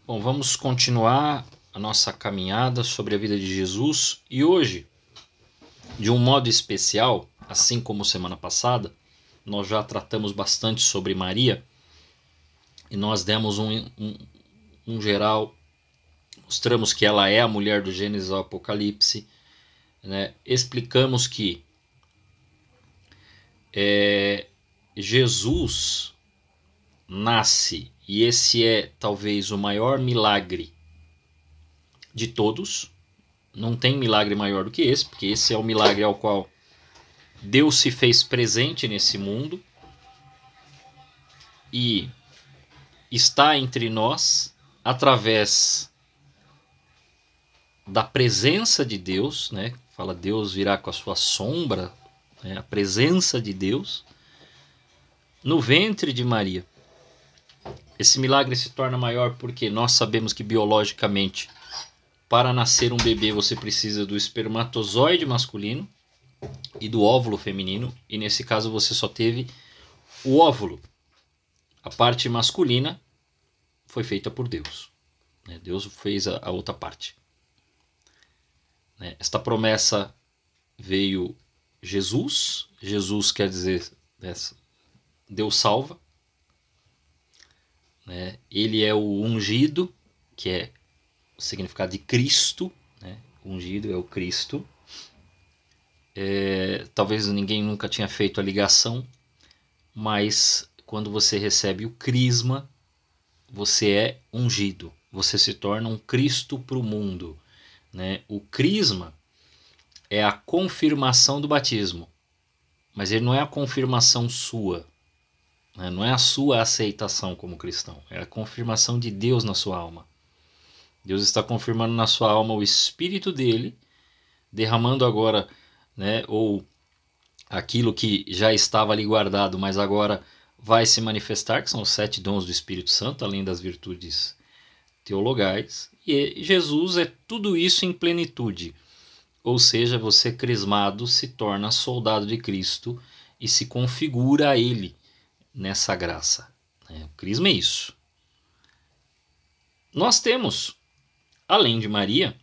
Bom, vamos continuar a nossa caminhada sobre a vida de Jesus e hoje, de um modo especial, assim como semana passada, nós já tratamos bastante sobre Maria e nós demos um geral, mostramos que ela é a mulher do Gênesis ao Apocalipse, né? Explicamos que Jesus nasce, e esse é talvez o maior milagre de todos. Não tem milagre maior do que esse, porque esse é o milagre ao qual Deus se fez presente nesse mundo e está entre nós através da presença de Deus, né? Fala, Deus virá com a sua sombra, né? A presença de Deus no ventre de Maria. Esse milagre se torna maior porque nós sabemos que biologicamente, para nascer um bebê, você precisa do espermatozoide masculino e do óvulo feminino, e nesse caso você só teve o óvulo. A parte masculina foi feita por Deus. Deus fez a outra parte. Esta promessa veio Jesus. Jesus quer dizer Deus salva. Ele é o ungido, que é o significado de Cristo. Ungido é o Cristo. Talvez ninguém nunca tinha feito a ligação, mas quando você recebe o crisma, você é ungido. Você se torna um Cristo para o mundo. O crisma é a confirmação do batismo, mas ele não é a confirmação sua. Não é a sua aceitação como cristão, é a confirmação de Deus na sua alma. Deus está confirmando na sua alma o Espírito dele, derramando agora, ou aquilo que já estava ali guardado, mas agora vai se manifestar, que são os 7 dons do Espírito Santo, além das virtudes teologais. E Jesus é tudo isso em plenitude. Ou seja, você crismado se torna soldado de Cristo e se configura a ele nessa graça. O crisma é isso. Nós temos, além de Maria,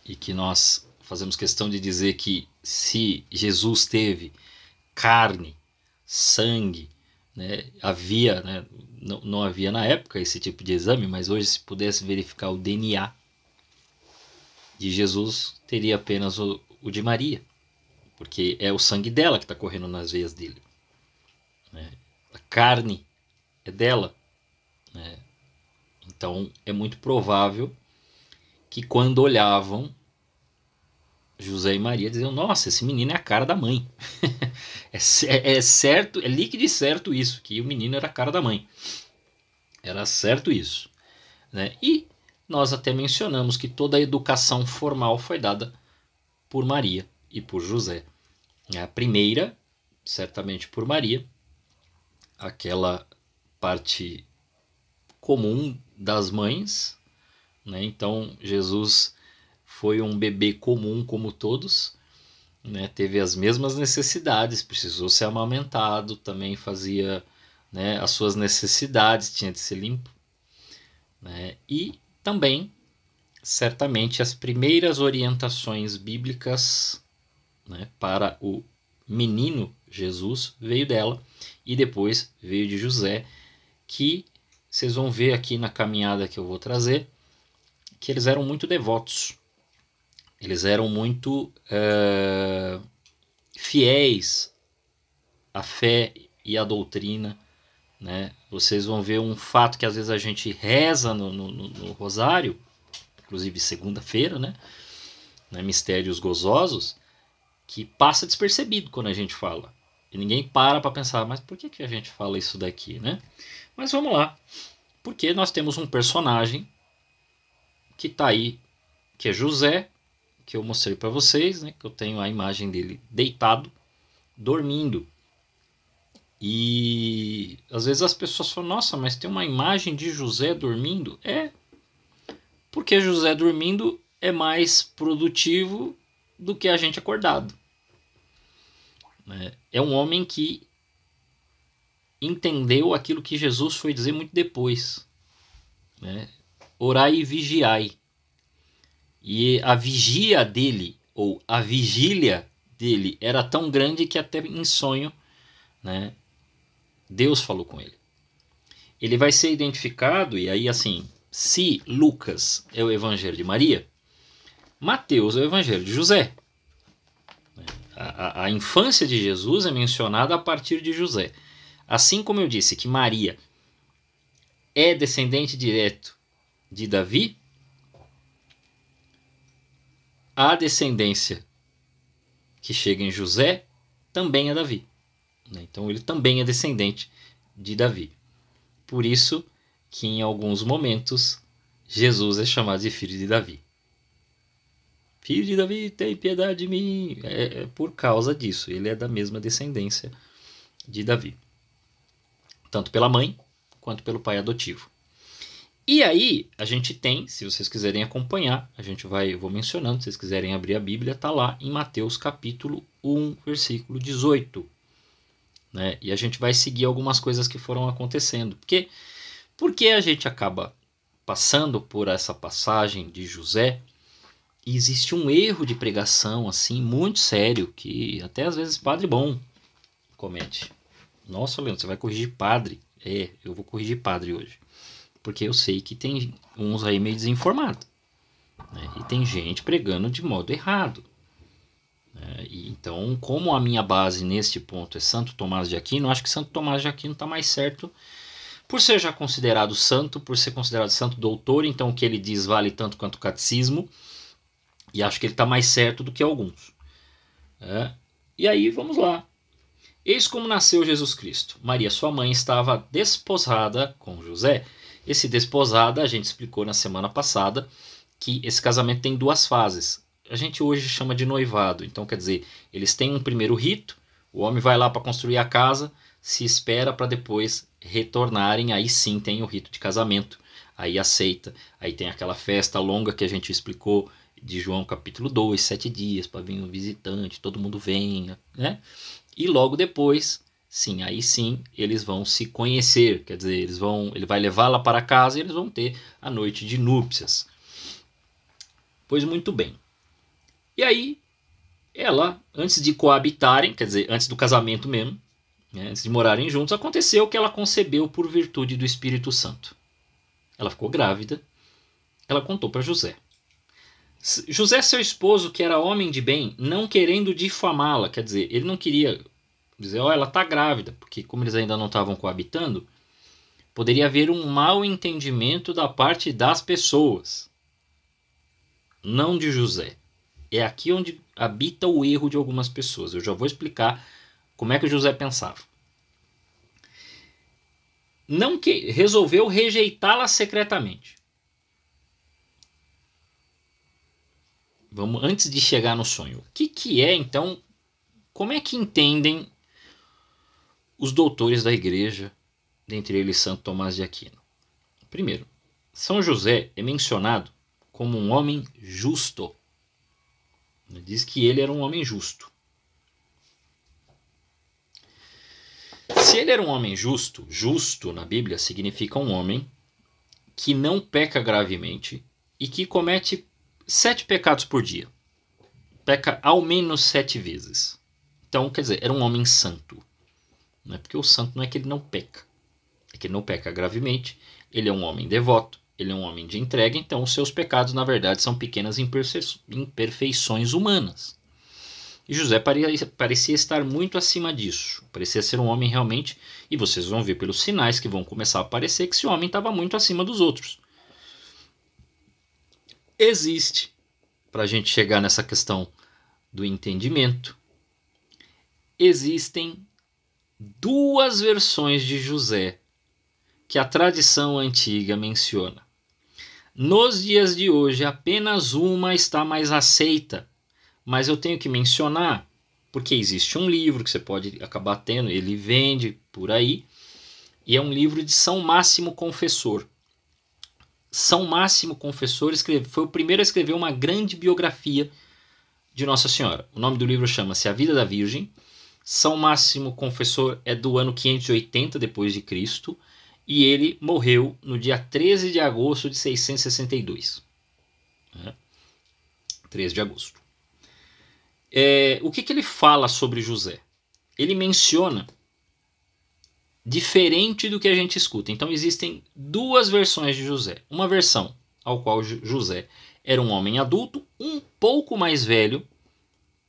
e que nós fazemos questão de dizer que se Jesus teve carne, sangue, havia, não havia na época esse tipo de exame, mas hoje se pudesse verificar o DNA de Jesus, teria apenas o de Maria, porque é o sangue dela que está correndo nas veias dele. A carne é dela. Então é muito provável que quando olhavam José e Maria diziam: nossa, esse menino é a cara da mãe. é certo, é líquido e certo isso, que o menino era a cara da mãe. Era certo isso. E nós até mencionamos que toda a educação formal foi dada por Maria e por José. A primeira, certamente por Maria, aquela parte comum das mães. Então Jesus foi um bebê comum como todos, teve as mesmas necessidades, precisou ser amamentado, também fazia as suas necessidades, tinha de ser limpo. E também, certamente, as primeiras orientações bíblicas para o menino Jesus veio dela, e depois veio de José, que vocês vão ver aqui na caminhada que eu vou trazer, que eles eram muito devotos. Eles eram muito fiéis à fé e à doutrina. Vocês vão ver um fato que às vezes a gente reza no rosário, inclusive segunda-feira, mistérios gozosos, que passa despercebido quando a gente fala. E ninguém para pensar, mas por que a gente fala isso daqui? Mas vamos lá. Porque nós temos um personagem que está aí, que é José, que eu mostrei para vocês, que eu tenho a imagem dele deitado, dormindo. E às vezes as pessoas falam: nossa, mas tem uma imagem de José dormindo? Porque José dormindo é mais produtivo do que a gente acordado. É um homem que entendeu aquilo que Jesus foi dizer muito depois. né? Orai e vigiai. E a vigia dele, ou a vigília dele, era tão grande que até em sonho, né, Deus falou com ele. Ele vai ser identificado, e aí assim, se Lucas é o evangelho de Maria, Mateus é o evangelho de José. A infância de Jesus é mencionada a partir de José. Assim como eu disse que Maria é descendente direto de Davi, a descendência que chega em José também é Davi. Então ele também é descendente de Davi. Por isso que em alguns momentos Jesus é chamado de filho de Davi. Filho de Davi, tem piedade de mim. É por causa disso. Ele é da mesma descendência de Davi. Tanto pela mãe quanto pelo pai adotivo. E aí a gente tem, se vocês quiserem acompanhar, eu vou mencionando, se vocês quiserem abrir a Bíblia, está lá em Mateus capítulo 1, versículo 18. Né? E a gente vai seguir algumas coisas que foram acontecendo. Porque a gente acaba passando por essa passagem de José e existe um erro de pregação assim muito sério que até às vezes padre bom comete. Nossa, Leandro, você vai corrigir padre? Eu vou corrigir padre hoje. Porque eu sei que tem uns aí meio desinformados. Né? E tem gente pregando de modo errado. Então, como a minha base neste ponto é Santo Tomás de Aquino, eu acho que Santo Tomás de Aquino está mais certo por ser já considerado santo, por ser considerado santo doutor, então o que ele diz vale tanto quanto o catecismo, e acho que ele está mais certo do que alguns. E aí, vamos lá. Eis como nasceu Jesus Cristo. Maria, sua mãe, estava desposada com José. Esse desposada, a gente explicou na semana passada, que esse casamento tem duas fases. A gente hoje chama de noivado. Então, quer dizer, eles têm um primeiro rito, o homem vai lá para construir a casa, se espera para depois retornarem, aí sim tem o rito de casamento, aí aceita, aí tem aquela festa longa que a gente explicou de João capítulo 2, 7 dias, para vir um visitante, todo mundo vem, né? E logo depois, sim, aí sim, eles vão se conhecer, quer dizer, ele vai levá-la para casa e eles vão ter a noite de núpcias. Pois muito bem. E aí, ela, antes de coabitarem, quer dizer, antes do casamento mesmo, né, antes de morarem juntos, aconteceu que ela concebeu por virtude do Espírito Santo. Ela ficou grávida, ela contou para José. José, seu esposo, que era homem de bem, não querendo difamá-la, quer dizer, ele não queria dizer, ela está grávida, porque como eles ainda não estavam coabitando, poderia haver um mau entendimento da parte das pessoas, não de José. É aqui onde habita o erro de algumas pessoas. Eu já vou explicar como é que José pensava. Resolveu rejeitá-la secretamente. Vamos, antes de chegar no sonho. O que é, então, como é que entendem os doutores da igreja, dentre eles Santo Tomás de Aquino? Primeiro, São José é mencionado como um homem justo. Diz que ele era um homem justo. Se ele era um homem justo, justo na Bíblia significa um homem que não peca gravemente e que comete 7 pecados por dia. Peca ao menos 7 vezes. Então, quer dizer, era um homem santo. Não é porque o santo não é que ele não peca. É que ele não peca gravemente. Ele é um homem devoto. Ele é um homem de entrega. Então, os seus pecados, na verdade, são pequenas imperfeições humanas. E José parecia estar muito acima disso. Parecia ser um homem realmente... E vocês vão ver pelos sinais que vão começar a aparecer que esse homem estava muito acima dos outros. Existe, para a gente chegar nessa questão do entendimento, existem 2 versões de José que a tradição antiga menciona. Nos dias de hoje, apenas uma está mais aceita, mas eu tenho que mencionar, porque existe um livro que você pode acabar tendo, ele vende por aí, e é um livro de São Máximo Confessor. São Máximo Confessor foi o primeiro a escrever uma grande biografia de Nossa Senhora. O nome do livro chama-se A Vida da Virgem. São Máximo Confessor é do ano 580 depois de Cristo e ele morreu no dia 13 de agosto de 662. 13 de agosto. O que ele fala sobre José? Ele menciona diferente do que a gente escuta. Então existem duas versões de José. Uma versão ao qual José era um homem adulto, um pouco mais velho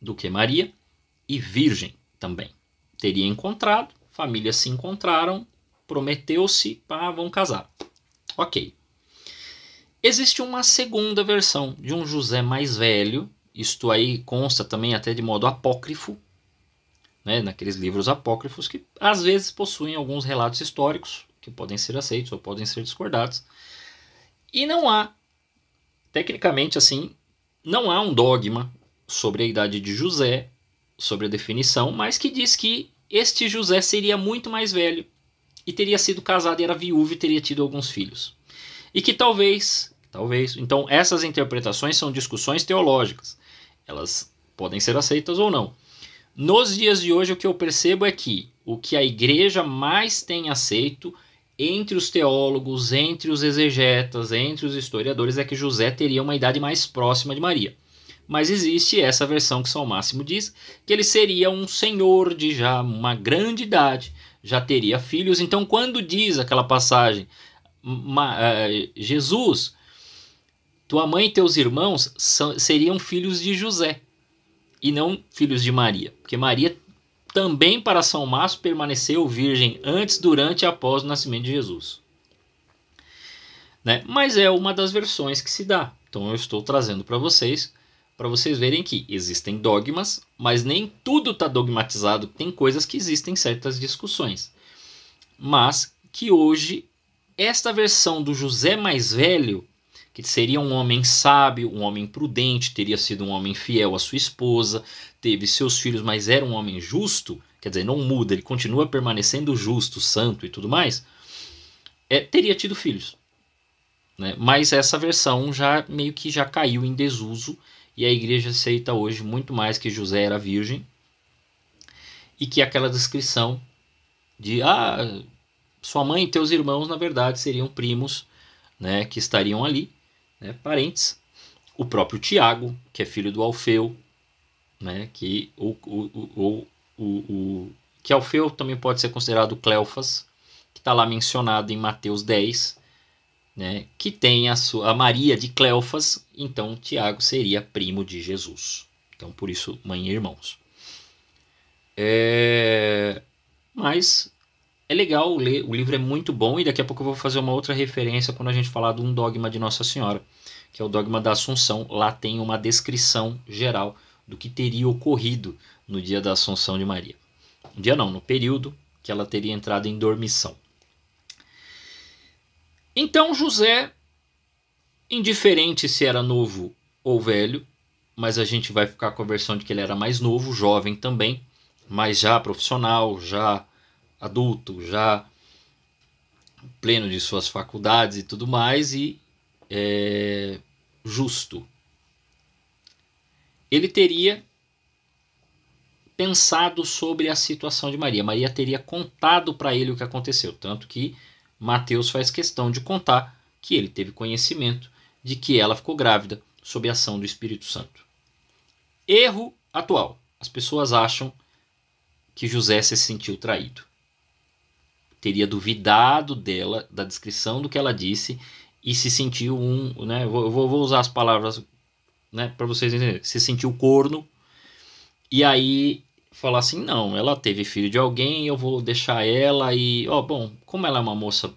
do que Maria, e virgem também. Teria encontrado, famílias se encontraram, prometeu-se, vão casar. Ok. Existe uma segunda versão de um José mais velho, isto aí consta também até de modo apócrifo, né, naqueles livros apócrifos que às vezes possuem alguns relatos históricos que podem ser aceitos ou podem ser discordados. E não há, tecnicamente assim, não há um dogma sobre a idade de José, sobre a definição, mas que diz que este José seria muito mais velho e teria sido casado e era viúvo e teria tido alguns filhos. E que talvez, então essas interpretações são discussões teológicas. Elas podem ser aceitas ou não. Nos dias de hoje o que eu percebo é que o que a igreja mais tem aceito entre os teólogos, entre os exegetas, entre os historiadores é que José teria uma idade mais próxima de Maria. Mas existe essa versão que São Máximo diz, que ele seria um senhor de já uma grande idade, já teria filhos. Então quando diz aquela passagem, Jesus, tua mãe e teus irmãos seriam filhos de José e não filhos de Maria, porque Maria também para São Máximo permaneceu virgem antes, durante e após o nascimento de Jesus, né? Mas é uma das versões que se dá. Então eu estou trazendo para vocês verem que existem dogmas, mas nem tudo está dogmatizado. Tem coisas que existem certas discussões, mas que hoje esta versão do José mais velho, que seria um homem sábio, um homem prudente, teria sido um homem fiel à sua esposa, teve seus filhos, mas era um homem justo, quer dizer, não muda, ele continua permanecendo justo, santo e tudo mais, teria tido filhos, né? Mas essa versão já meio que já caiu em desuso e a igreja aceita hoje muito mais que José era virgem e que aquela descrição de sua mãe e teus irmãos na verdade seriam primos, né, que estariam ali, né, parentes. O próprio Tiago, que é filho do Alfeu, né, que que Alfeu também pode ser considerado Cleofas, que está lá mencionado em Mateus 10, né, que tem a Maria de Cleofas. Então Tiago seria primo de Jesus. Então por isso mãe e irmãos. Mas é legal ler, o livro é muito bom e daqui a pouco eu vou fazer uma outra referência quando a gente falar de um dogma de Nossa Senhora, que é o dogma da Assunção. Lá tem uma descrição geral do que teria ocorrido no dia da Assunção de Maria. No dia não, no período que ela teria entrado em dormição. Então José, indiferente se era novo ou velho, mas a gente vai ficar com a versão de que ele era mais novo, jovem também, mas já profissional, já adulto, já pleno de suas faculdades e tudo mais, e justo. Ele teria pensado sobre a situação de Maria. Maria teria contado para ele o que aconteceu, tanto que Mateus faz questão de contar que ele teve conhecimento de que ela ficou grávida sob a ação do Espírito Santo. Erro atual. As pessoas acham que José se sentiu traído. Teria duvidado dela, da descrição do que ela disse, e se sentiu né, vou usar as palavras, né, para vocês entenderem, se sentiu corno, e aí falar assim, não, ela teve filho de alguém, eu vou deixar ela, e bom, como ela é uma moça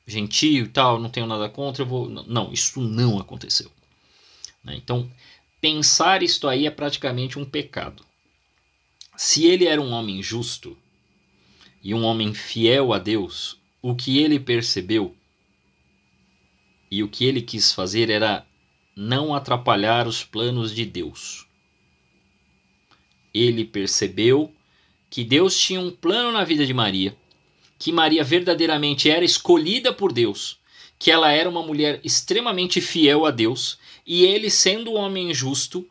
gentil e tal, não tenho nada contra, eu vou... Não, isso não aconteceu, né? Então, pensar isto aí é praticamente um pecado. Se ele era um homem justo e um homem fiel a Deus, o que ele percebeu e o que ele quis fazer era não atrapalhar os planos de Deus. Ele percebeu que Deus tinha um plano na vida de Maria, que Maria verdadeiramente era escolhida por Deus, que ela era uma mulher extremamente fiel a Deus, e ele, sendo um homem justo,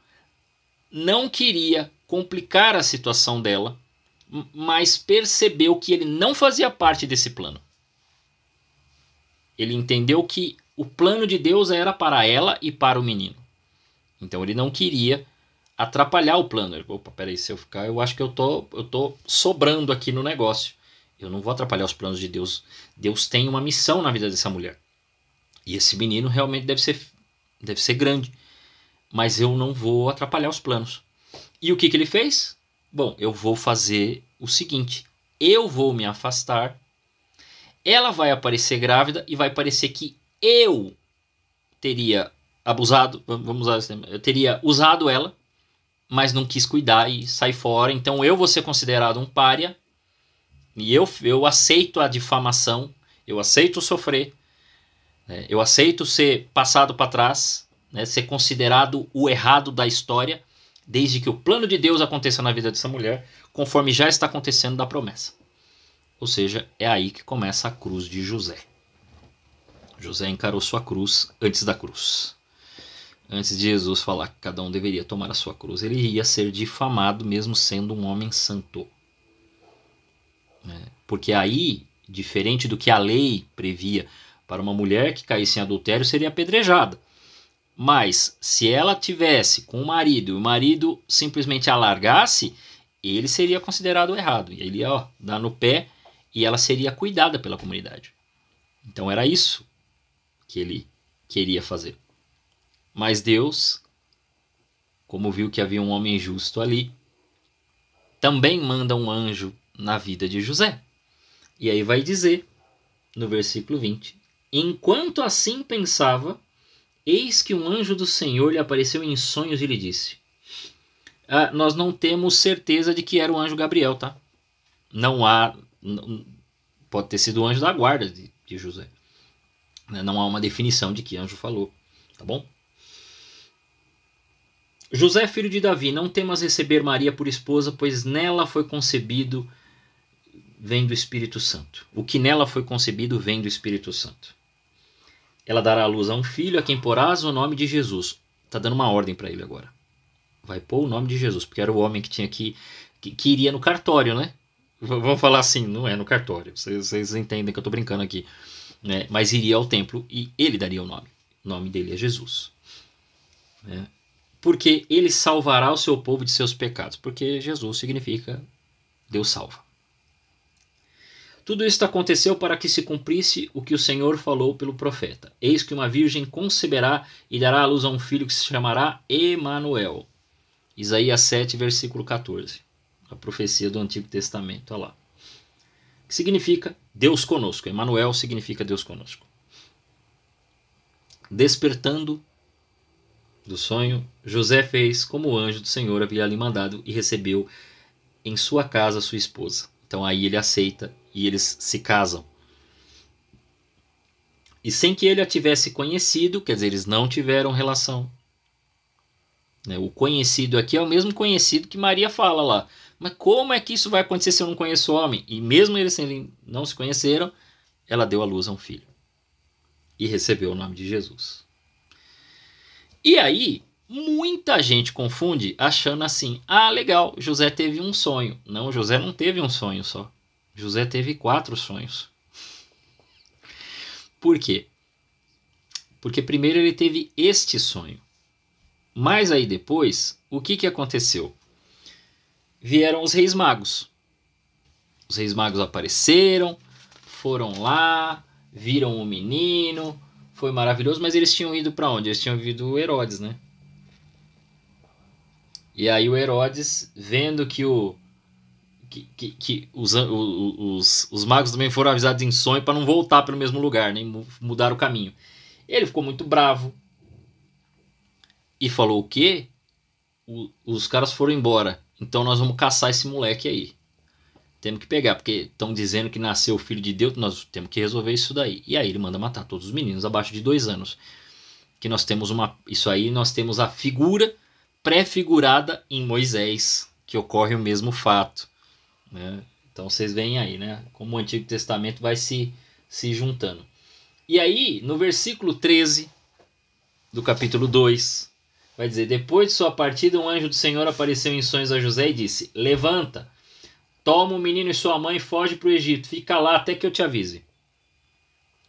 não queria complicar a situação dela, mas percebeu que ele não fazia parte desse plano. ele entendeu que o plano de Deus era para ela e para o menino. Então ele não queria atrapalhar o plano. Ele, opa, peraí, se eu ficar, eu acho que eu tô sobrando aqui no negócio. Eu não vou atrapalhar os planos de Deus. Deus tem uma missão na vida dessa mulher. E esse menino realmente deve ser grande. Mas eu não vou atrapalhar os planos. E o que ele fez? Bom, eu vou fazer o seguinte. Eu vou me afastar. Ela vai aparecer grávida e vai parecer que eu teria abusado, vamos usar esse termo, eu teria usado ela, mas não quis cuidar e sair fora. Então eu vou ser considerado um pária. E eu aceito a difamação, eu aceito sofrer, né? Eu aceito ser passado para trás, né? Ser considerado o errado da história, desde que o plano de Deus aconteça na vida dessa mulher, conforme já está acontecendo da promessa. Ou seja, é aí que começa a cruz de José. José encarou sua cruz antes da cruz. Antes de Jesus falar que cada um deveria tomar a sua cruz, ele ia ser difamado mesmo sendo um homem santo. Porque aí, diferente do que a lei previa para uma mulher que caísse em adultério, seria apedrejada. Mas se ela tivesse com o marido e o marido simplesmente a largasse, ele seria considerado errado. E ele ia dar no pé e ela seria cuidada pela comunidade. Então era isso que ele queria fazer. Mas Deus, como viu que havia um homem justo ali, também manda um anjo na vida de José. E aí vai dizer, no versículo 20, enquanto assim pensava, eis que um anjo do Senhor lhe apareceu em sonhos e lhe disse. Nós não temos certeza de que era o anjo Gabriel, tá? Pode ter sido o anjo da guarda de José. Não há uma definição de que anjo falou, tá bom? José, filho de Davi, não temas receber Maria por esposa, pois nela foi concebido, vem do Espírito Santo. O que nela foi concebido vem do Espírito Santo. Ela dará à luz a um filho, a quem porás o nome de Jesus. Está dando uma ordem para ele agora. Vai pôr o nome de Jesus, porque era o homem que tinha que iria no cartório, né? Vamos falar assim, não é no cartório. Vocês entendem que eu estou brincando aqui. Né? Mas iria ao templo e ele daria o nome. O nome dele é Jesus. Né? Porque ele salvará o seu povo de seus pecados. Porque Jesus significa Deus salva. Tudo isto aconteceu para que se cumprisse o que o Senhor falou pelo profeta. Eis que uma virgem conceberá e dará à luz a um filho que se chamará Emanuel. Isaías 7, versículo 14. A profecia do Antigo Testamento. Olha lá. Que significa Deus conosco. Emanuel significa Deus conosco. Despertando do sonho, José fez como o anjo do Senhor havia lhe mandado e recebeu em sua casa sua esposa. Então aí ele aceita e eles se casam. E sem que ele a tivesse conhecido, quer dizer, eles não tiveram relação. O conhecido aqui é o mesmo conhecido que Maria fala lá. Mas como é que isso vai acontecer se eu não conheço o homem? E mesmo eles não se conheceram, ela deu à luz a um filho. E recebeu o nome de Jesus. E aí, muita gente confunde achando assim, legal, José teve um sonho. Não, José não teve um sonho só. José teve 4 sonhos. Por quê? Porque primeiro ele teve este sonho. Mas aí depois, o que aconteceu? Vieram os reis magos. Os reis magos apareceram, foram lá, viram o menino, foi maravilhoso, mas eles tinham ido para onde? Eles tinham ido o Herodes, né? E aí o Herodes, vendo que os magos também foram avisados em sonho para não voltar pelo mesmo lugar, nem mudar o caminho. Ele ficou muito bravo e falou: o quê? Os caras foram embora, então nós vamos caçar esse moleque aí. Temos que pegar, porque estão dizendo que nasceu o filho de Deus, nós temos que resolver isso daí. E aí ele manda matar todos os meninos abaixo de 2 anos. Que nós temos isso aí, nós temos a figura pré-figurada em Moisés, que ocorre o mesmo fato. Né? Então vocês veem aí, né? Como o Antigo Testamento vai se juntando. E aí, no versículo 13 do capítulo 2, vai dizer: depois de sua partida, um anjo do Senhor apareceu em sonhos a José e disse: levanta, toma o menino e sua mãe e foge para o Egito. Fica lá até que eu te avise.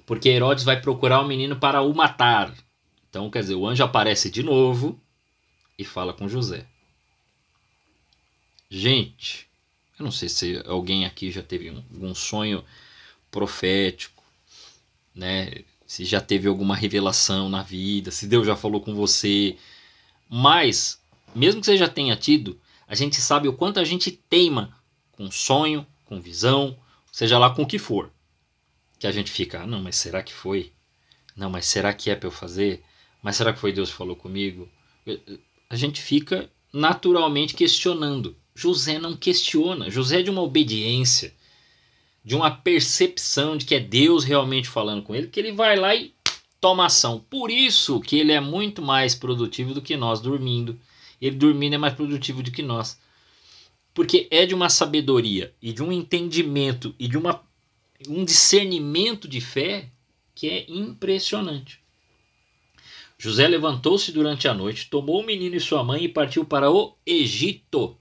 porque Herodes vai procurar o menino para o matar. Então, quer dizer, o anjo aparece de novo e fala com José. Gente, eu não sei se alguém aqui já teve algum sonho profético, né? Se já teve alguma revelação na vida, se Deus já falou com você. Mas, mesmo que você já tenha tido, a gente sabe o quanto a gente teima com sonho, com visão, seja lá com o que for. Que a gente fica, não, mas será que foi? Não, mas será que é para eu fazer? Mas será que foi Deus que falou comigo? A gente fica naturalmente questionando. José não questiona. José é de uma obediência, de uma percepção de que é Deus realmente falando com ele, que ele vai lá e toma ação. Por isso que ele é muito mais produtivo do que nós dormindo. Ele dormindo é mais produtivo do que nós. Porque é de uma sabedoria e de um entendimento e de um discernimento de fé que é impressionante. José levantou-se durante a noite, tomou o menino e sua mãe e partiu para o Egito.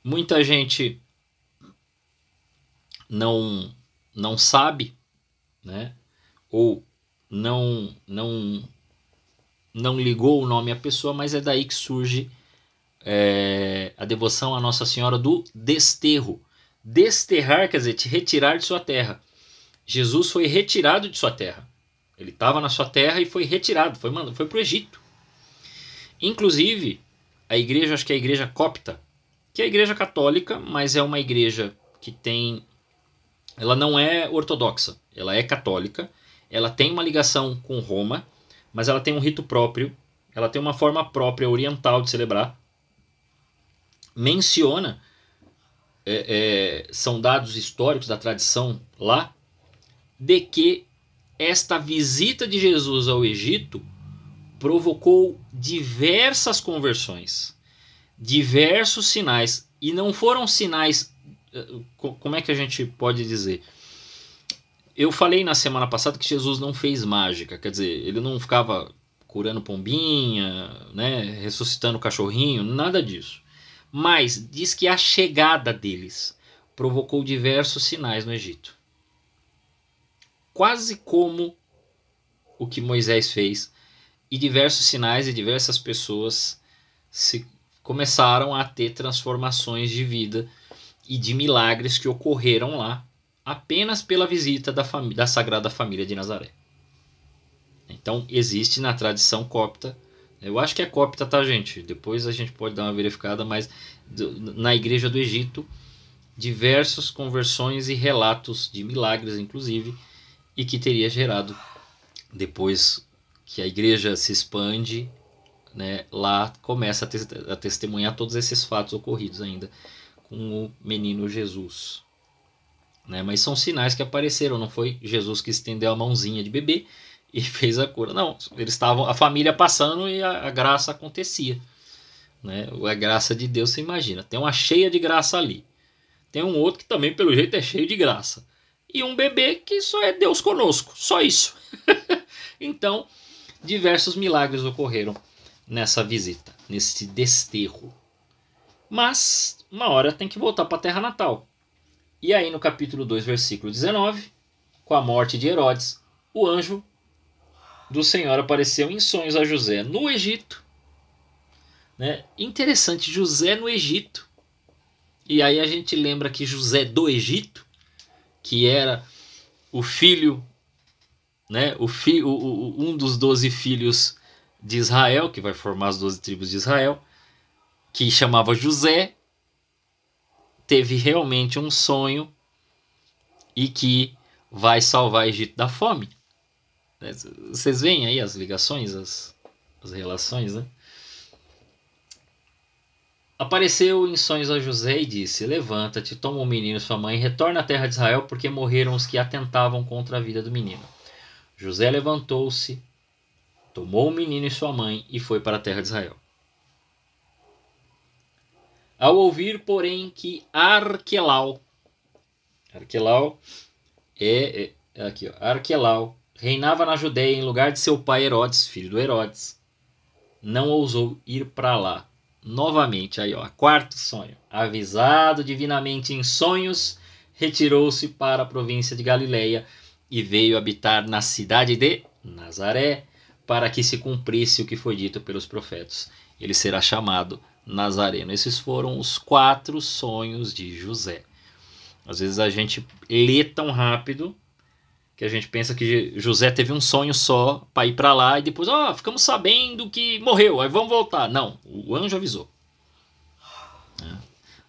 Muita gente não sabe, né? Ou não ligou o nome à pessoa, mas é daí que surge a devoção à Nossa Senhora do Desterro. Desterrar quer dizer te retirar de sua terra. Jesus foi retirado de sua terra. Ele estava na sua terra e foi retirado, foi para o Egito. Inclusive, a igreja, acho que é a igreja copta, que é a igreja católica, mas é uma igreja que tem... Ela não é ortodoxa, ela é católica, ela tem uma ligação com Roma, mas ela tem um rito próprio, ela tem uma forma própria oriental de celebrar. Menciona, são dados históricos da tradição lá, de que esta visita de Jesus ao Egito provocou diversas conversões, diversos sinais, e não foram sinais, como é que a gente pode dizer? Eu falei na semana passada que Jesus não fez mágica, quer dizer, ele não ficava curando pombinha, né, ressuscitando cachorrinho, nada disso. Mas diz que a chegada deles provocou diversos sinais no Egito. Quase como o que Moisés fez, e diversos sinais e diversas pessoas começaram a ter transformações de vida e de milagres que ocorreram lá apenas pela visita da Sagrada Família de Nazaré. Então existe na tradição copta, eu acho que é copta, tá, gente? Depois a gente pode dar uma verificada, mas na Igreja do Egito, diversas conversões e relatos de milagres, inclusive, e que teria gerado, depois que a igreja se expande, né, lá começa a testemunhar todos esses fatos ocorridos ainda com o menino Jesus. Né? Mas são sinais que apareceram, não foi Jesus que estendeu a mãozinha de bebê e fez a cura. Não, eles estavam, a família passando e a graça acontecia. Né? A graça de Deus, você imagina. Tem uma cheia de graça ali. Tem um outro que também, pelo jeito, é cheio de graça. E um bebê que só é Deus conosco. Só isso. Então, diversos milagres ocorreram nessa visita, nesse desterro. Mas, uma hora tem que voltar para a terra natal. E aí, no capítulo 2, versículo 19, com a morte de Herodes, o anjo do Senhor apareceu em sonhos a José no Egito. Né? Interessante, José no Egito. E aí a gente lembra que José do Egito, que era o filho, né, um dos 12 filhos de Israel, que vai formar as 12 tribos de Israel, que chamava José, teve realmente um sonho e que vai salvar o Egito da fome. Vocês veem aí as ligações, as relações, né? Apareceu em sonhos a José e disse: levanta-te, toma o menino e sua mãe e retorna à terra de Israel, porque morreram os que atentavam contra a vida do menino. José levantou-se, tomou o menino e sua mãe e foi para a terra de Israel. Ao ouvir, porém, que Arquelau reinava na Judeia em lugar de seu pai Herodes, filho do Herodes, não ousou ir para lá. Novamente, aí ó, quarto sonho. Avisado divinamente em sonhos, retirou-se para a província de Galileia e veio habitar na cidade de Nazaré, para que se cumprisse o que foi dito pelos profetas. Ele será chamado Nazareno. Esses foram os 4 sonhos de José. Às vezes a gente lê tão rápido que a gente pensa que José teve um sonho só para ir para lá e depois ficamos sabendo que morreu, aí vamos voltar. Não, o anjo avisou.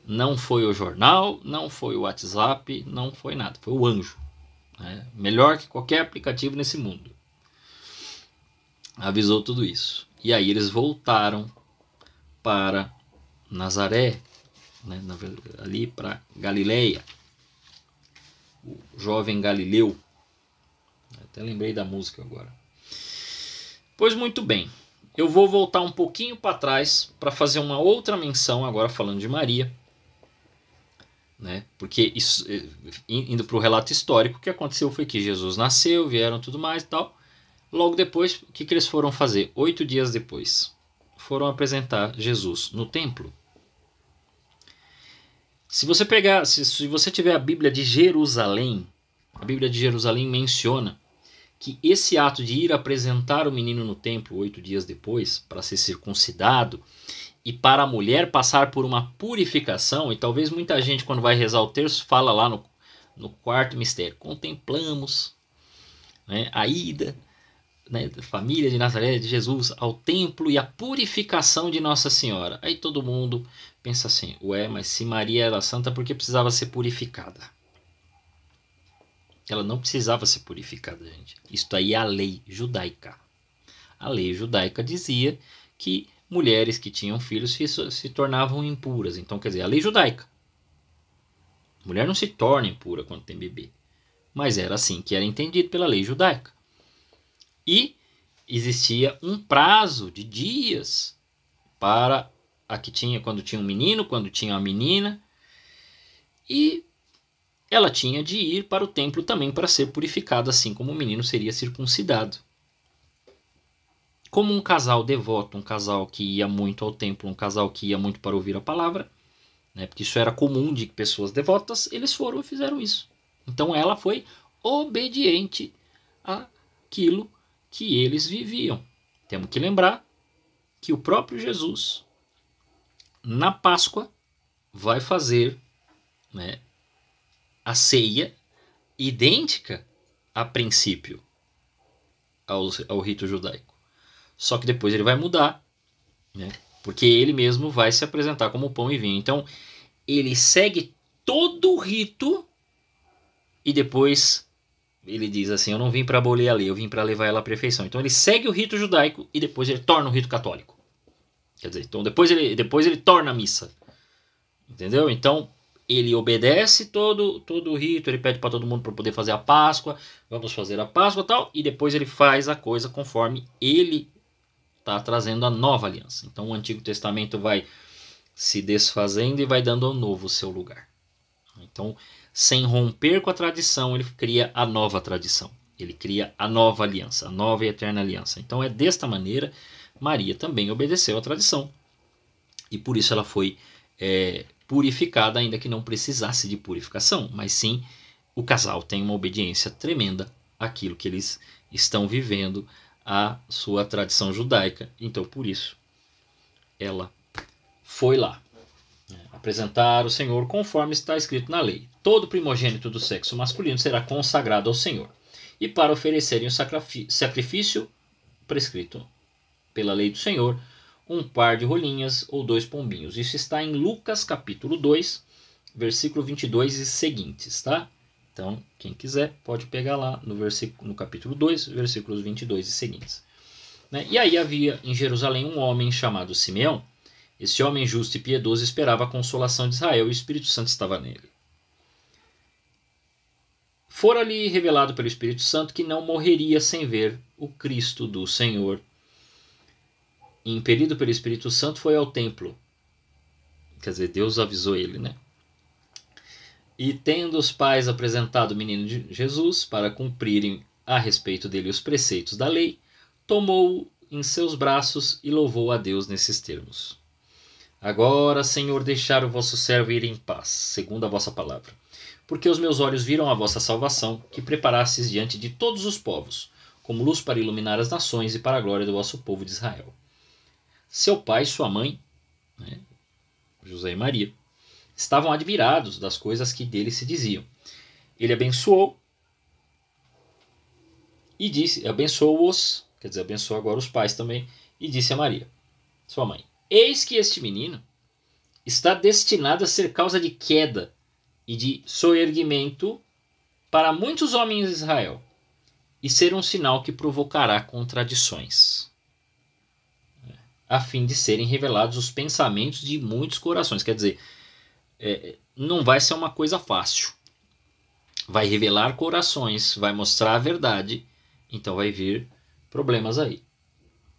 Não foi o jornal, não foi o WhatsApp, não foi nada, foi o anjo. Melhor que qualquer aplicativo nesse mundo. Avisou tudo isso. E aí eles voltaram para Nazaré, né, ali para Galileia. O jovem Galileu. Até lembrei da música agora. Pois muito bem. Eu vou voltar um pouquinho para trás para fazer uma outra menção, agora falando de Maria. Né? Porque isso, indo para o relato histórico, o que aconteceu foi que Jesus nasceu, vieram tudo mais e tal. Logo depois, o que eles foram fazer? 8 dias depois, foram apresentar Jesus no templo. Se você pegar, se você tiver a Bíblia de Jerusalém, a Bíblia de Jerusalém menciona que esse ato de ir apresentar o menino no templo 8 dias depois, para ser circuncidado, e para a mulher passar por uma purificação, e talvez muita gente quando vai rezar o terço fala lá no quarto mistério, contemplamos, né, a ida, né, da família de Nazaré, de Jesus, ao templo e a purificação de Nossa Senhora. Aí todo mundo pensa assim, mas se Maria era santa, por que precisava ser purificada? Ela não precisava ser purificada, gente. Isso aí é a lei judaica. A lei judaica dizia que mulheres que tinham filhos se tornavam impuras. Então, quer dizer, a lei judaica. A mulher não se torna impura quando tem bebê. Mas era assim que era entendido pela lei judaica. E existia um prazo de dias para a que tinha, quando tinha um menino, quando tinha uma menina. E ela tinha de ir para o templo também para ser purificada, assim como o menino seria circuncidado. Como um casal devoto, um casal que ia muito ao templo, um casal que ia muito para ouvir a palavra, né, porque isso era comum de pessoas devotas, eles foram e fizeram isso. Então ela foi obediente àquilo que eles viviam. Temos que lembrar que o próprio Jesus, na Páscoa, vai fazer, né, a ceia idêntica, a princípio, ao rito judaico. Só que depois ele vai mudar, né? Porque ele mesmo vai se apresentar como pão e vinho. Então, ele segue todo o rito e depois ele diz assim, eu não vim para abolir a lei, eu vim para levar ela à perfeição. Então, ele segue o rito judaico e depois ele torna o rito católico. Quer dizer, então depois ele torna a missa. Entendeu? Então, ele obedece todo o rito, ele pede para todo mundo para poder fazer a Páscoa, vamos fazer a Páscoa e tal, e depois ele faz a coisa conforme ele está trazendo a nova aliança. Então o Antigo Testamento vai se desfazendo e vai dando ao novo o seu lugar. Então, sem romper com a tradição, ele cria a nova tradição. Ele cria a nova aliança, a nova e eterna aliança. Então é desta maneira, Maria também obedeceu à tradição. E por isso ela foi purificada, ainda que não precisasse de purificação. Mas sim, o casal tem uma obediência tremenda àquilo que eles estão vivendo, a sua tradição judaica. Então, por isso, ela foi lá apresentar o Senhor conforme está escrito na lei. Todo primogênito do sexo masculino será consagrado ao Senhor, e para oferecerem o sacrifício prescrito pela lei do Senhor, um par de rolinhas ou 2 pombinhos. Isso está em Lucas capítulo 2, versículo 22 e seguintes, tá? Então, quem quiser pode pegar lá no capítulo 2, versículos 22 e seguintes. Né? E aí havia em Jerusalém um homem chamado Simeão. Esse homem justo e piedoso esperava a consolação de Israel e o Espírito Santo estava nele. Fora-lhe revelado pelo Espírito Santo que não morreria sem ver o Cristo do Senhor. E, impelido pelo Espírito Santo, foi ao templo. Quer dizer, Deus avisou ele, né? E tendo os pais apresentado o menino de Jesus para cumprirem a respeito dele os preceitos da lei, tomou-o em seus braços e louvou a Deus nesses termos. Agora, Senhor, deixar o vosso servo ir em paz, segundo a vossa palavra. porque os meus olhos viram a vossa salvação, que preparastes diante de todos os povos, como luz para iluminar as nações e para a glória do vosso povo de Israel. Seu pai e sua mãe, né, José e Maria, estavam admirados das coisas que dele se diziam. Ele abençoou e disse, abençoou-os, quer dizer, abençoou agora os pais também, e disse a Maria, sua mãe, eis que este menino está destinado a ser causa de queda e de soerguimento para muitos homens de Israel, e ser um sinal que provocará contradições, a fim de serem revelados os pensamentos de muitos corações. Quer dizer, não vai ser uma coisa fácil. Vai revelar corações, vai mostrar a verdade, então vai vir problemas aí.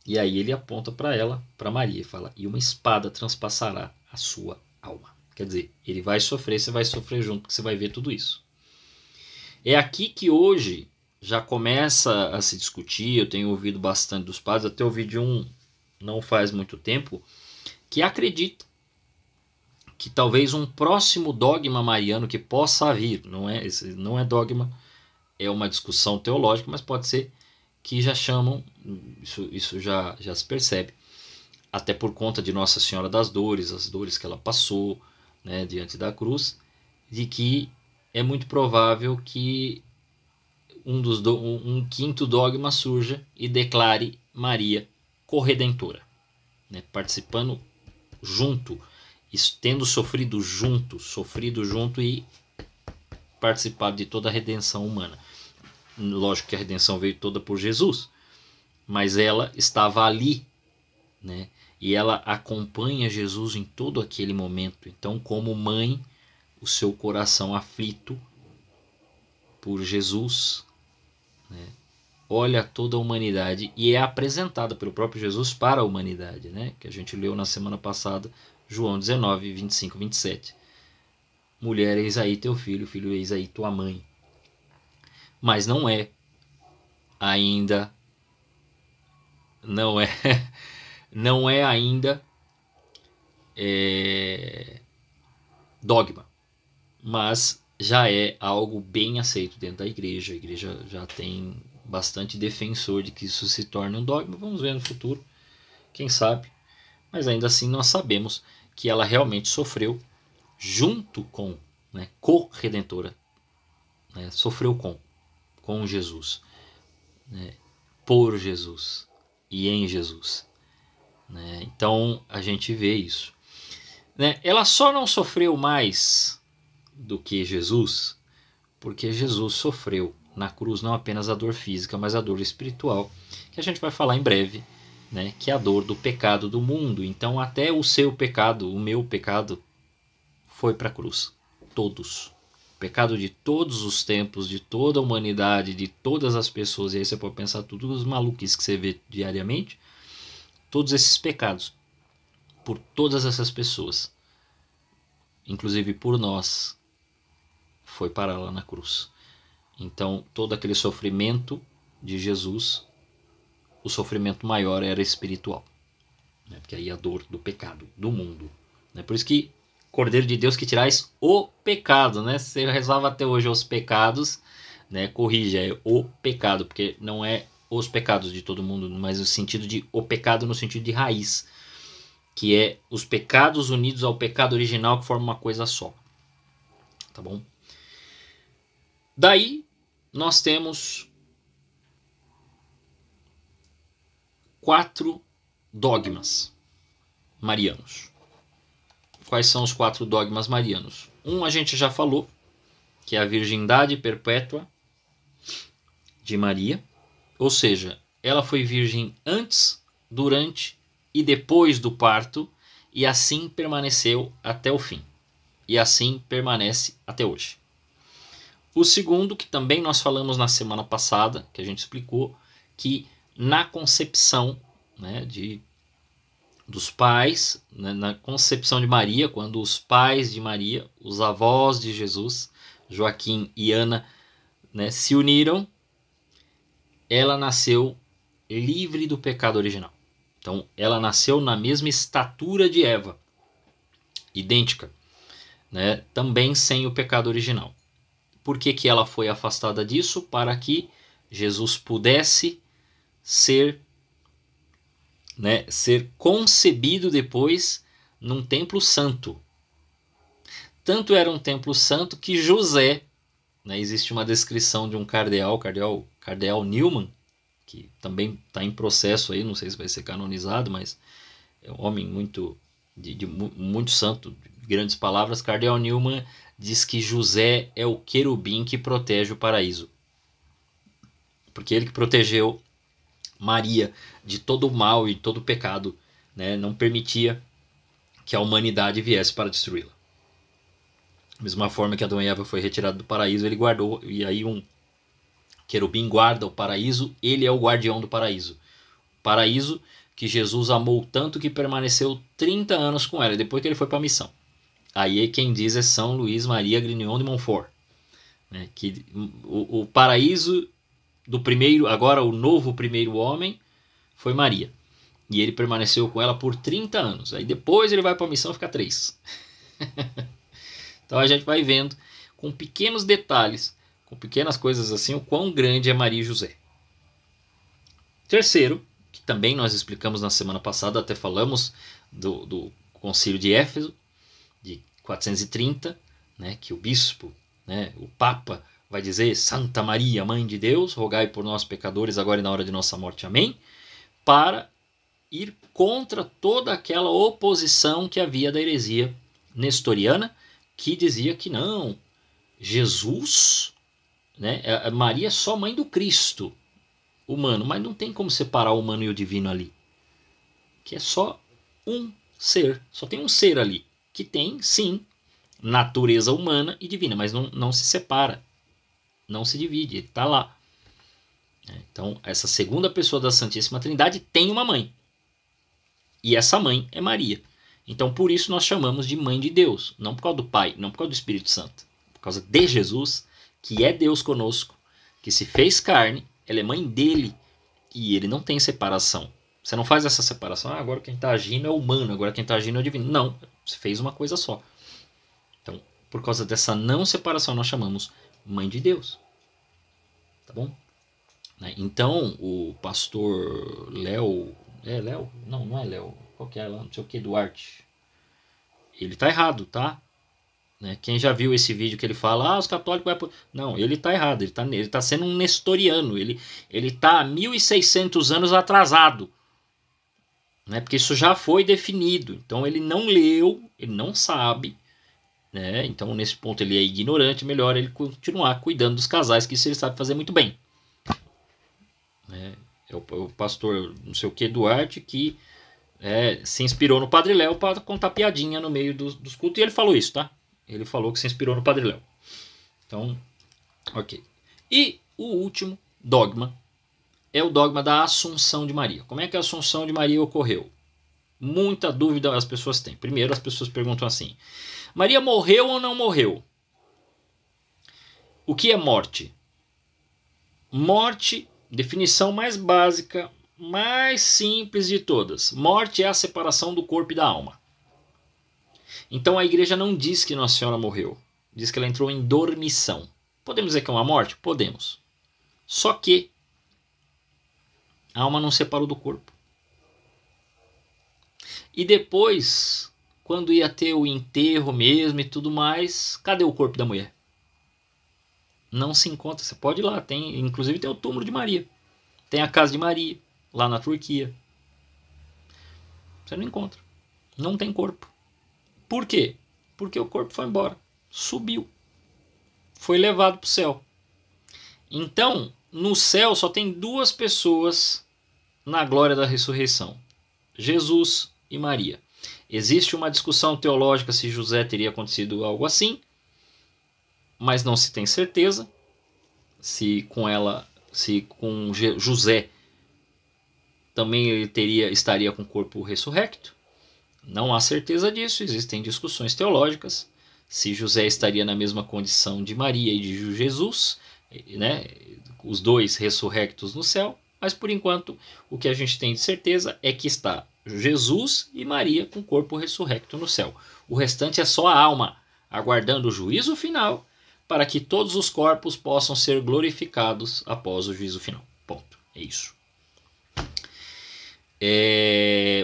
E aí ele aponta para ela, para Maria, e fala, e uma espada transpassará a sua alma. Quer dizer, ele vai sofrer, você vai sofrer junto, porque você vai ver tudo isso. É aqui que hoje já começa a se discutir, eu tenho ouvido bastante dos padres, até ouvi de um, não faz muito tempo, que acredita que talvez um próximo dogma mariano que possa vir, não é dogma, é uma discussão teológica, mas pode ser que já chamam, isso já se percebe, até por conta de Nossa Senhora das Dores, as dores que ela passou, né, diante da cruz, de que é muito provável que um quinto dogma surja e declare Maria corredentora, né, participando junto, tendo sofrido junto e participado de toda a redenção humana. Lógico que a redenção veio toda por Jesus, mas ela estava ali, né? E ela acompanha Jesus em todo aquele momento. Então, como mãe, o seu coração aflito por Jesus, né, olha toda a humanidade e é apresentada pelo próprio Jesus para a humanidade, né? Que a gente leu na semana passada, João 19, 25, 27. Mulher, eis aí teu filho, filho, eis aí tua mãe. Mas não é ainda, não é ainda dogma, mas já é algo bem aceito dentro da igreja. A igreja já tem bastante defensor de que isso se torne um dogma. Vamos ver no futuro, quem sabe. Mas ainda assim nós sabemos que ela realmente sofreu junto com, né, co-redentora, né, sofreu com Jesus, né, por Jesus e em Jesus, né? Então a gente vê isso, né? Ela só não sofreu mais do que Jesus, porque Jesus sofreu na cruz não apenas a dor física, mas a dor espiritual, que a gente vai falar em breve, né? Que é a dor do pecado do mundo. Então até o seu pecado, o meu pecado, foi para a cruz. Todos. O pecado de todos os tempos, de toda a humanidade, de todas as pessoas. E aí você pode pensar tudo os maluquices que você vê diariamente. Todos esses pecados. Por todas essas pessoas. Inclusive por nós. Foi parar lá na cruz. Então todo aquele sofrimento de Jesus, o sofrimento maior era espiritual. Né? Porque aí a dor do pecado, do mundo. Né? Por isso que Cordeiro de Deus que tirais o pecado, né? Você rezava até hoje os pecados, né? Corrija, é o pecado, porque não é os pecados de todo mundo, mas no sentido de o pecado no sentido de raiz, que é os pecados unidos ao pecado original que formam uma coisa só. Tá bom? Daí nós temos 4 dogmas marianos. Quais são os 4 dogmas marianos? Um a gente já falou, que é a virgindade perpétua de Maria. Ou seja, ela foi virgem antes, durante e depois do parto, e assim permaneceu até o fim. E assim permanece até hoje. O segundo, que também nós falamos na semana passada, que a gente explicou, que na concepção, né, dos pais, né, na concepção de Maria, quando os pais de Maria, os avós de Jesus, Joaquim e Ana, né, se uniram, ela nasceu livre do pecado original. Então, ela nasceu na mesma estatura de Eva, idêntica, né, também sem o pecado original. Por que ela foi afastada disso? Para que Jesus pudesse ser concebido depois num templo santo. Tanto era um templo santo que José, existe uma descrição de um cardeal Newman, que também está em processo aí, não sei se vai ser canonizado, mas é um homem muito santo, de grandes palavras. Cardeal Newman diz que José é o querubim que protege o paraíso, porque ele que protegeu Maria de todo o mal e todo o pecado, não permitia que a humanidade viesse para destruí-la. Da mesma forma que Adão e Eva foi retirado do paraíso, ele guardou, e aí um querubim guarda o paraíso, ele é o guardião do paraíso. O paraíso que Jesus amou tanto que permaneceu 30 anos com ela, depois que ele foi para a missão. Aí quem diz é São Luís Maria Grignion de Montfort, que o paraíso do primeiro, agora o novo primeiro homem, foi Maria. E ele permaneceu com ela por 30 anos. Aí depois ele vai para a missão e fica 3. Então a gente vai vendo com pequenos detalhes, com pequenas coisas assim, o quão grande é Maria e José. Terceiro, que também nós explicamos na semana passada, até falamos do Concílio de Éfeso, de 430, que o bispo, o Papa, vai dizer: Santa Maria, Mãe de Deus, rogai por nós pecadores, agora e na hora de nossa morte. Amém. Para ir contra toda aquela oposição que havia da heresia nestoriana, que dizia que não, Jesus, Maria é só mãe do Cristo humano, mas não tem como separar o humano e o divino ali, que é só um ser, só tem um ser ali, que tem, sim, natureza humana e divina, mas não se separa, não se divide, ele está lá. Então, essa segunda pessoa da Santíssima Trindade tem uma mãe, e essa mãe é Maria. Então, por isso nós chamamos de Mãe de Deus, não por causa do Pai, não por causa do Espírito Santo, por causa de Jesus, que é Deus conosco, que se fez carne, ela é mãe dele, e ele não tem separação. Você não faz essa separação, agora quem está agindo é o humano, agora quem está agindo é o divino. Não, você fez uma coisa só. Então, por causa dessa não separação, nós chamamos Mãe de Deus. Tá bom? Então, o pastor Léo... Léo? Não é Léo. Qual que é lá? Não sei o que, Duarte. Ele tá errado, tá? Quem já viu esse vídeo que ele fala, os católicos... Não, ele tá errado. Ele tá sendo um nestoriano. Ele tá há 1600 anos atrasado. Porque isso já foi definido. Então, ele não leu, ele não sabe. Então, nesse ponto, ele é ignorante. Melhor ele continuar cuidando dos casais, que isso ele sabe fazer muito bem. É o pastor não sei o que Duarte que se inspirou no Padre Léo para contar piadinha no meio dos cultos, e ele falou isso, tá? Ele falou que se inspirou no Padre Léo. Então, ok. E o último dogma é o dogma da Assunção de Maria. Como é que a Assunção de Maria ocorreu? Muita dúvida as pessoas têm. Primeiro, as pessoas perguntam assim: Maria morreu ou não morreu? O que é morte? Morte, definição mais básica, mais simples de todas. Morte é a separação do corpo e da alma. Então a igreja não diz que Nossa Senhora morreu. Diz que ela entrou em dormição. Podemos dizer que é uma morte? Podemos. Só que a alma não separou do corpo. E depois, quando ia ter o enterro mesmo e tudo mais, cadê o corpo da mulher? Não se encontra. Você pode ir lá. Inclusive tem o túmulo de Maria. Tem a casa de Maria, lá na Turquia. Você não encontra. Não tem corpo. Por quê? Porque o corpo foi embora. Subiu. Foi levado para o céu. Então, no céu só tem duas pessoas na glória da ressurreição: Jesus e Maria. Existe uma discussão teológica se José teria acontecido algo assim, mas não se tem certeza se com José também ele estaria com o corpo ressurrecto. Não há certeza disso, existem discussões teológicas se José estaria na mesma condição de Maria e de Jesus, os dois ressurrectos no céu, mas por enquanto o que a gente tem de certeza é que está Jesus e Maria com o corpo ressurrecto no céu. O restante é só a alma, aguardando o juízo final, para que todos os corpos possam ser glorificados após o juízo final. Ponto. É isso.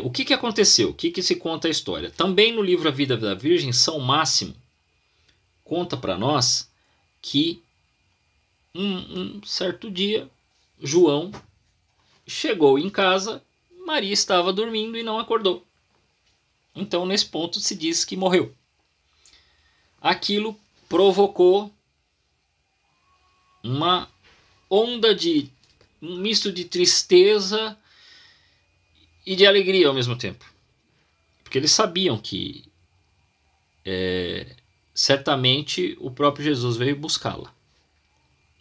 O que aconteceu? O que se conta a história? Também no livro A Vida da Virgem, São Máximo conta para nós que um certo dia, João chegou em casa, Maria estava dormindo e não acordou. Então, nesse ponto, se diz que morreu. Aquilo provocou uma onda um misto de tristeza e de alegria ao mesmo tempo. Porque eles sabiam que certamente o próprio Jesus veio buscá-la.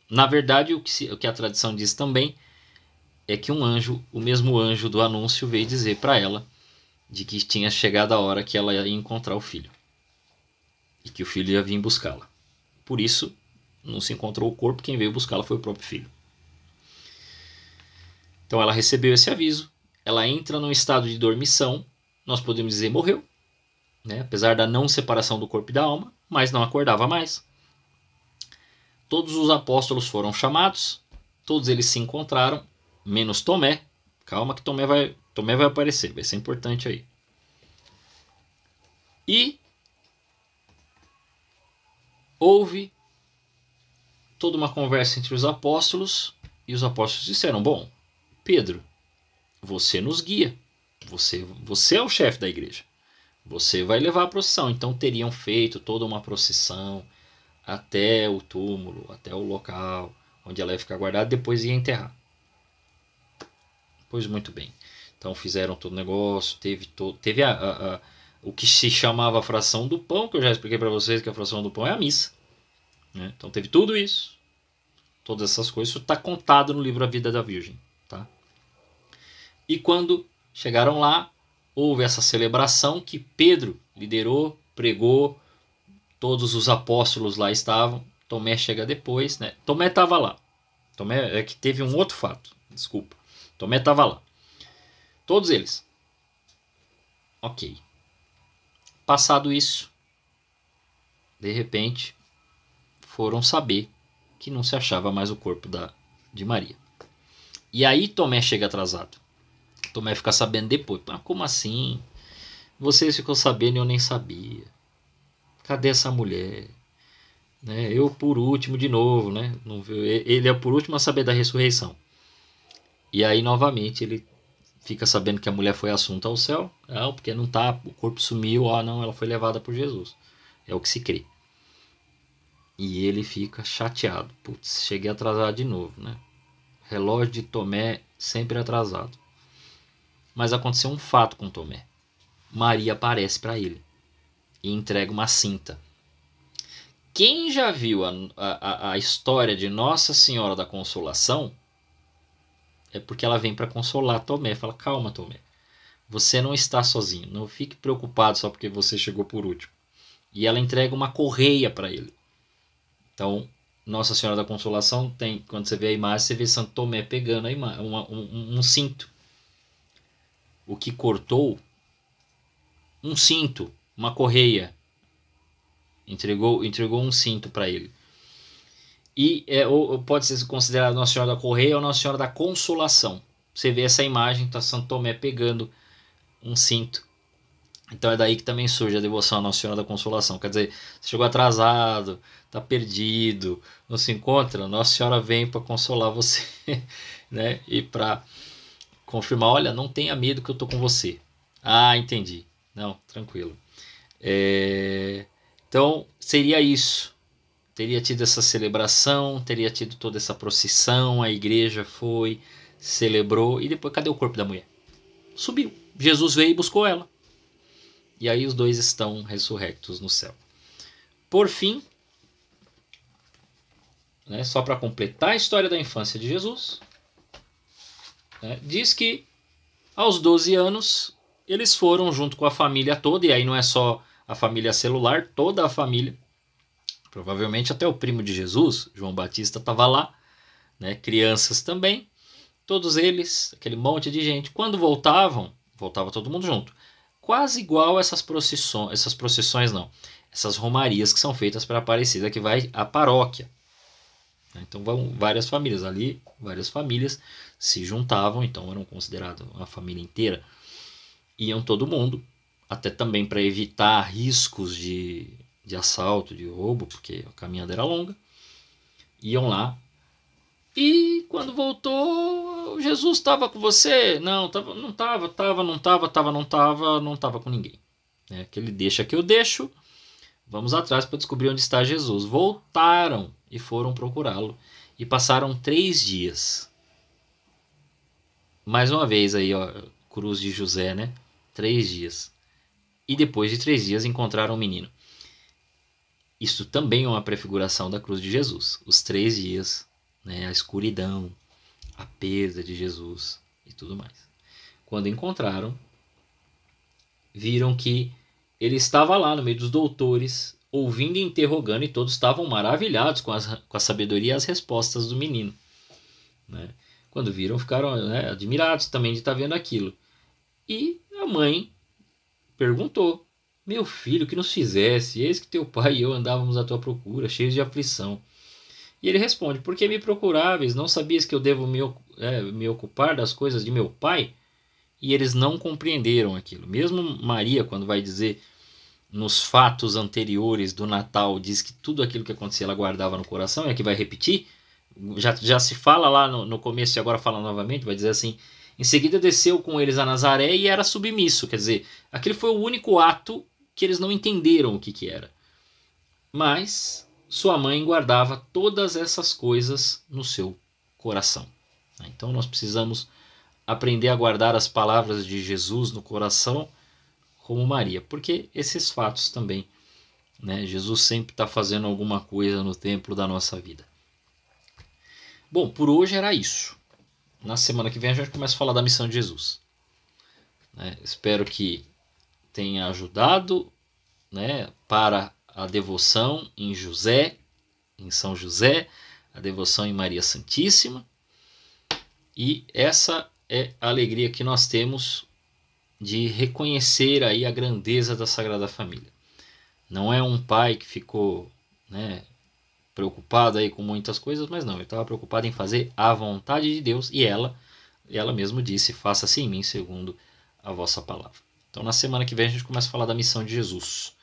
Na verdade, o que a tradição diz também é que um anjo, o mesmo anjo do anúncio, veio dizer para ela de que tinha chegado a hora que ela ia encontrar o filho. E que o filho ia vir buscá-la. Por isso, não se encontrou o corpo, quem veio buscá-la foi o próprio filho. Então ela recebeu esse aviso, ela entra num estado de dormição, nós podemos dizer morreu, né? Apesar da não separação do corpo e da alma, mas não acordava mais. Todos os apóstolos foram chamados, todos eles se encontraram, menos Tomé. Calma que Tomé vai aparecer, vai ser importante aí. E houve toda uma conversa entre os apóstolos, e os apóstolos disseram: bom, Pedro, você nos guia, você é o chefe da igreja, você vai levar a procissão. Então teriam feito toda uma procissão até o túmulo, até o local onde ela ia ficar guardada, depois ia enterrar. Pois muito bem. Então fizeram todo o negócio, teve o que se chamava a fração do pão, que eu já expliquei para vocês que a fração do pão é a missa. Né? Então teve tudo isso, todas essas coisas, isso está contado no livro A Vida da Virgem. Tá? E quando chegaram lá, houve essa celebração que Pedro liderou, pregou, todos os apóstolos lá estavam, Tomé chega depois, né? Tomé estava lá. Tomé é que teve um outro fato, desculpa. Tomé estava lá. Todos eles. Ok. Passado isso, de repente, foram saber que não se achava mais o corpo de Maria. E aí Tomé chega atrasado. Tomé fica sabendo depois. Ah, como assim? Vocês ficam sabendo e eu nem sabia. Cadê essa mulher? Né? Eu por último de novo, né? Ele é por último a saber da ressurreição. E aí novamente ele fica sabendo que a mulher foi assunta ao céu. Não, porque não tá, o corpo sumiu. Não, ela foi levada por Jesus. É o que se crê. E ele fica chateado. Putz, cheguei atrasado de novo, né? Relógio de Tomé sempre atrasado. Mas aconteceu um fato com Tomé. Maria aparece para ele e entrega uma cinta. Quem já viu a história de Nossa Senhora da Consolação, é porque ela vem para consolar Tomé. Fala: calma, Tomé, você não está sozinho, não fique preocupado só porque você chegou por último. E ela entrega uma correia para ele. Então, Nossa Senhora da Consolação tem, quando você vê a imagem, você vê Santo Tomé pegando um cinto. O que cortou um cinto, uma correia. Entregou um cinto para ele. E pode ser considerado Nossa Senhora da Correia ou Nossa Senhora da Consolação. Você vê essa imagem, está Santo Tomé pegando um cinto. Então é daí que também surge a devoção à Nossa Senhora da Consolação. Quer dizer, você chegou atrasado, está perdido, não se encontra, Nossa Senhora vem para consolar você, né? E para confirmar: olha, não tenha medo que eu estou com você. Ah, entendi. Não, tranquilo. Então seria isso. Teria tido essa celebração, teria tido toda essa procissão, a igreja foi, celebrou, e depois cadê o corpo da mulher? Subiu. Jesus veio e buscou ela. E aí os dois estão ressurrectos no céu. Por fim, né, só para completar a história da infância de Jesus, né, diz que aos 12 anos eles foram junto com a família toda, e aí não é só a família celular, toda a família, provavelmente até o primo de Jesus, João Batista, estava lá, né, crianças também, todos eles, aquele monte de gente. Quando voltava todo mundo junto. Quase igual essas procissões não. essas romarias que são feitas para a Aparecida, que vai à paróquia. Então vão várias famílias ali, várias famílias se juntavam, então eram consideradas uma família inteira. Iam todo mundo, até também para evitar riscos de assalto, de roubo, porque a caminhada era longa. Iam lá. E quando voltou, Jesus estava com você? Não estava com ninguém. Aquele deixa que eu deixo, vamos atrás para descobrir onde está Jesus. Voltaram e foram procurá-lo. E passaram 3 dias. Mais uma vez aí, ó, cruz de José, né? 3 dias. E depois de 3 dias encontraram o menino. Isso também é uma prefiguração da cruz de Jesus. Os 3 dias, né? A escuridão, a perda de Jesus e tudo mais. Quando encontraram, viram que ele estava lá no meio dos doutores, ouvindo e interrogando, e todos estavam maravilhados com a sabedoria e as respostas do menino. Né? Quando viram, ficaram, né, admirados também de estar vendo aquilo. E a mãe perguntou: meu filho, que nos fizesse? Eis que teu pai e eu andávamos à tua procura, cheios de aflição. E ele responde: por que me procuráveis? Não sabias que eu devo me ocupar das coisas de meu pai? E eles não compreenderam aquilo. Mesmo Maria, quando vai dizer nos fatos anteriores do Natal, diz que tudo aquilo que acontecia ela guardava no coração, e aqui vai repetir. Já se fala lá no começo e agora fala novamente, vai dizer assim: em seguida desceu com eles a Nazaré e era submisso. Quer dizer, aquele foi o único ato que eles não entenderam o que era. Mas sua mãe guardava todas essas coisas no seu coração. Então nós precisamos aprender a guardar as palavras de Jesus no coração como Maria, porque esses fatos também, né? Jesus sempre está fazendo alguma coisa no templo da nossa vida. Bom, por hoje era isso. Na semana que vem a gente começa a falar da missão de Jesus. Espero que tenha ajudado, né, para a devoção em José, em São José, a devoção em Maria Santíssima. E essa é a alegria que nós temos de reconhecer aí a grandeza da Sagrada Família. Não é um pai que ficou, né, preocupado aí com muitas coisas, mas não, ele estava preocupado em fazer a vontade de Deus, e ela mesma disse: faça-se em mim segundo a vossa palavra. Então na semana que vem a gente começa a falar da missão de Jesus,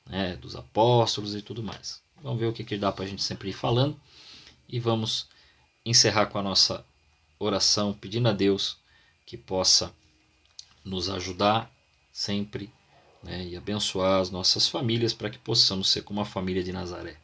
né, dos apóstolos e tudo mais. Vamos ver o que dá para a gente sempre ir falando, e vamos encerrar com a nossa oração, pedindo a Deus que possa nos ajudar sempre, né, e abençoar as nossas famílias para que possamos ser como a família de Nazaré.